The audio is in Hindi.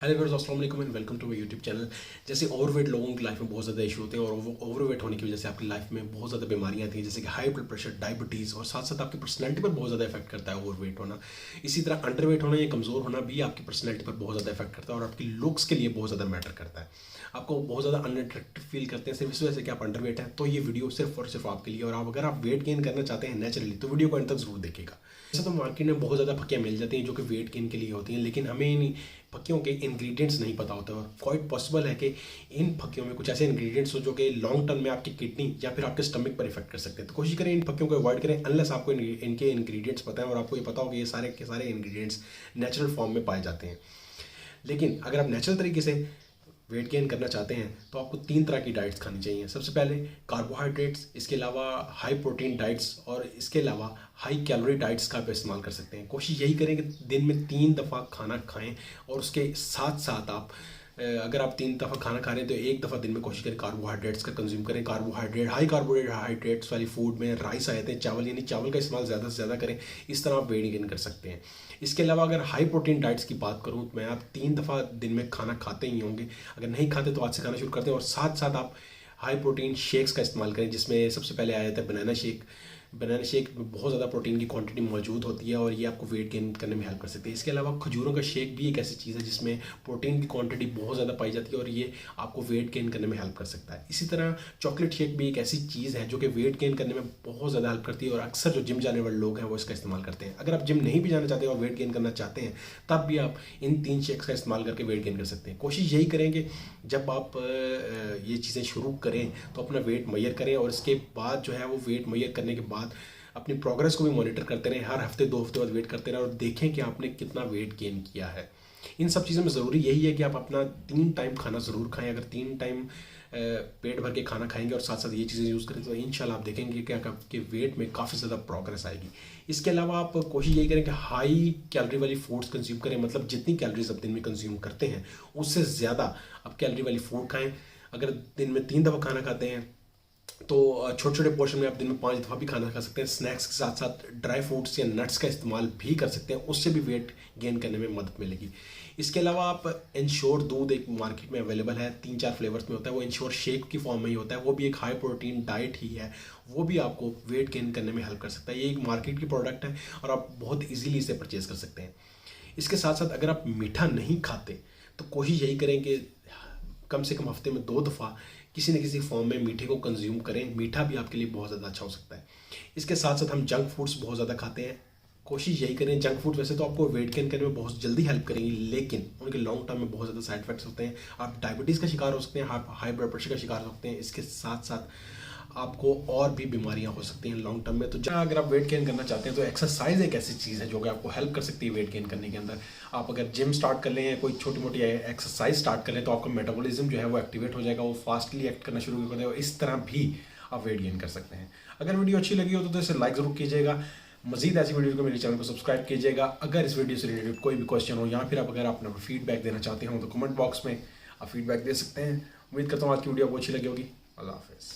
हेलो व्यूअर्स, अस्सलाम वालेकुम and welcome to my YouTube channel. जैसे ओवरवेट लोगों की लाइफ में बहुत ज़्यादा इशू होते हैं और ओवरवेट होने की वजह से आपकी लाइफ में बहुत ज़्यादा बीमारियां आती हैं, जैसे कि हाई ब्लड प्रेशर, डायबिटीज़ और साथ साथ आपकी पर्सनैलिटी पर बहुत ज़्यादा इफेक्ट करता है ओवरवेट होना। इसी तरह अंडरवेट होना या कमज़ोर होना भी आपकी पर्सनैलिटी पर बहुत ज़्यादा इफेक्ट करता है और आपकी लुक्स के लिए बहुत ज़्यादा मैटर करता है। आपको बहुत ज़्यादा अनअट्रैक्टिव फील करते हैं सिर्फ इस वजह से कि आप अंडरवेट हैं। तो ये वीडियो सिर्फ और सिर्फ आपके लिए, और आप अगर आप वेट गेन करना चाहते हैं नेचुरली तो वीडियो को अंत तक जरूर देखिएगा। वैसे तो मार्केट में बहुत ज़्यादा पक्कियाँ मिल जाती हैं जो कि वेट गेन के लिए होती हैं, लेकिन हमें इन पक्कियों के इंग्रेडिएंट्स नहीं पता होते और क्वाइट पॉसिबल है कि इन पक्कियों में कुछ ऐसे इंग्रेडिएंट्स हो जो कि लॉन्ग टर्म में आपकी किडनी या फिर आपके स्टमक पर इफेक्ट कर सकते हैं। तो कोशिश करें इन पक्कियों को अवॉइड करें अनलेस आपको इनके इंग्रेडिएंट्स पता है और आपको ये पता हो कि ये सारे के सारे इंग्रेडिएंट्स नेचुरल फॉर्म में पाए जाते हैं। लेकिन अगर आप नेचुरल तरीके से वेट गेन करना चाहते हैं तो आपको 3 तरह की डाइट्स खानी चाहिए। सबसे पहले कार्बोहाइड्रेट्स, इसके अलावा हाई प्रोटीन डाइट्स और इसके अलावा हाई कैलोरी डाइट्स का आप इस्तेमाल कर सकते हैं। कोशिश यही करें कि दिन में 3 दफ़ा खाना खाएं और उसके साथ साथ आप अगर आप 3 दफ़ा खाना खा रहे हैं तो 1 दफ़ा दिन में कोशिश करें कार्बोहाइड्रेट्स का कंज्यूम करें। हाई कार्बोहाइड्रेट्स वाली फूड में राइस आए थे, चावल, यानी चावल का इस्तेमाल ज़्यादा से ज़्यादा करें। इस तरह आप वेट गेन कर सकते हैं। इसके अलावा अगर हाई प्रोटीन डाइट्स की बात करूं तो मैं आप 3 दफ़ा दिन में खाना खाते ही होंगे। अगर नहीं खाते तो आज से खाना शुरू करते हैं और साथ साथ आप हाई प्रोटीन शेक्स का इस्तेमाल करें, जिसमें सबसे पहले आया था बनाना शेक। बनाना शेक में बहुत ज़्यादा प्रोटीन की क्वांटिटी मौजूद होती है और ये आपको वेट गेन करने में हेल्प कर सकती है। इसके अलावा खजूरों का शेक भी एक ऐसी चीज़ है जिसमें प्रोटीन की क्वांटिटी बहुत ज़्यादा पाई जाती है और ये आपको वेट गेन करने में हेल्प कर सकता है। इसी तरह चॉकलेट शेक भी एक ऐसी चीज़ है जो कि वेट गेन करने में बहुत ज़्यादा हेल्प करती है और अक्सर जो जिम जाने वाले लोग हैं वो इसका इस्तेमाल करते हैं। अगर आप जिम नहीं भी जाना चाहते और वेट गेन करना चाहते हैं तब भी आप इन 3 शेक्स का इस्तेमाल करके वेट गेन कर सकते हैं। कोशिश यही करें कि जब आप ये चीज़ें शुरू करें तो अपना वेट मेजर करें और इसके बाद जो है वो वेट मेजर करने के बाद अपनी प्रोग्रेस को भी मॉनिटर करते रहें। हर हफ्ते 2 हफ्ते बाद वेट करते रहें और देखें कि आपने कितना वेट गेन किया है। इन सब चीज़ों में ज़रूरी यही है कि आप अपना 3 टाइम खाना ज़रूर खाएं। अगर 3 टाइम पेट भर के खाना खाएंगे और साथ साथ ये चीज़ें यूज़ करें तो इंशाल्लाह आप देखेंगे कि आपके वेट में काफ़ी ज़्यादा प्रोग्रेस आएगी। इसके अलावा आप कोशिश यही करें कि हाई कैलोरी वाली फूड्स कंज्यूम करें, मतलब जितनी कैलोरीज आप दिन में कंज्यूम करते हैं उससे ज़्यादा आप कैलोरी वाली फूड खाएँ। अगर दिन में 3 दफ़ा खाना खाते हैं तो छोटे छोटे पोर्शन में आप दिन में 5 दफ़ा भी खाना खा सकते हैं। स्नैक्स के साथ साथ ड्राई फ्रूट्स या नट्स का इस्तेमाल भी कर सकते हैं, उससे भी वेट गेन करने में मदद मिलेगी। इसके अलावा आप इंश्योर दूध एक मार्केट में अवेलेबल है, 3-4 फ्लेवर्स में होता है, वो इंश्योर शेक की फॉर्म में ही होता है। वो भी एक हाई प्रोटीन डाइट ही है, वो भी आपको वेट गेन करने में हेल्प कर सकता है। ये एक मार्केट की प्रोडक्ट है और आप बहुत ईजिली इसे परचेज कर सकते हैं। इसके साथ साथ अगर आप मीठा नहीं खाते तो कोशिश यही करें कि कम से कम हफ्ते में 2 दफ़ा किसी न किसी फॉर्म में मीठे को कंज्यूम करें। मीठा भी आपके लिए बहुत ज़्यादा अच्छा हो सकता है। इसके साथ साथ हम जंक फूड्स बहुत ज़्यादा खाते हैं। कोशिश यही करें, जंक फूड वैसे तो आपको वेट गेन करने में बहुत जल्दी हेल्प करेंगे लेकिन उनके लॉन्ग टर्म में बहुत ज़्यादा साइड इफेक्ट्स होते हैं। आप डायबिटीज़ का शिकार हो सकते हैं, आप हाई ब्लड प्रेशर का शिकार हो सकते हैं। इसके साथ साथ आपको और भी बीमारियां हो सकती हैं लॉन्ग टर्म में। तो अगर आप वेट गेन करना चाहते हैं तो एक्सरसाइज एक ऐसी चीज़ है जो कि आपको हेल्प कर सकती है वेट गेन करने के अंदर। आप अगर जिम स्टार्ट कर लें या कोई छोटी मोटी एक्सरसाइज स्टार्ट कर लें तो आपका मेटाबॉलिज्म जो है वो एक्टिवेट हो जाएगा, वो फास्टली एक्ट करना शुरू कर देगा। इस तरह भी आप वेट गेन कर सकते हैं। अगर वीडियो अच्छी लगी हो तो इसे लाइक ज़रूर कीजिएगा। मजीद ऐसी वीडियो को मेरे चैनल को सब्सक्राइब कीजिएगा। अगर इस वीडियो से रिलेटेड कोई भी क्वेश्चन हो या फिर आप अगर अपना फीडबैक देना चाहते हो तो कमेंट बॉक्स में आप फीडबैक दे सकते हैं। उम्मीद करता हूँ आज की वीडियो आपको अच्छी लगी होगी। अल्लाह हाफिज़।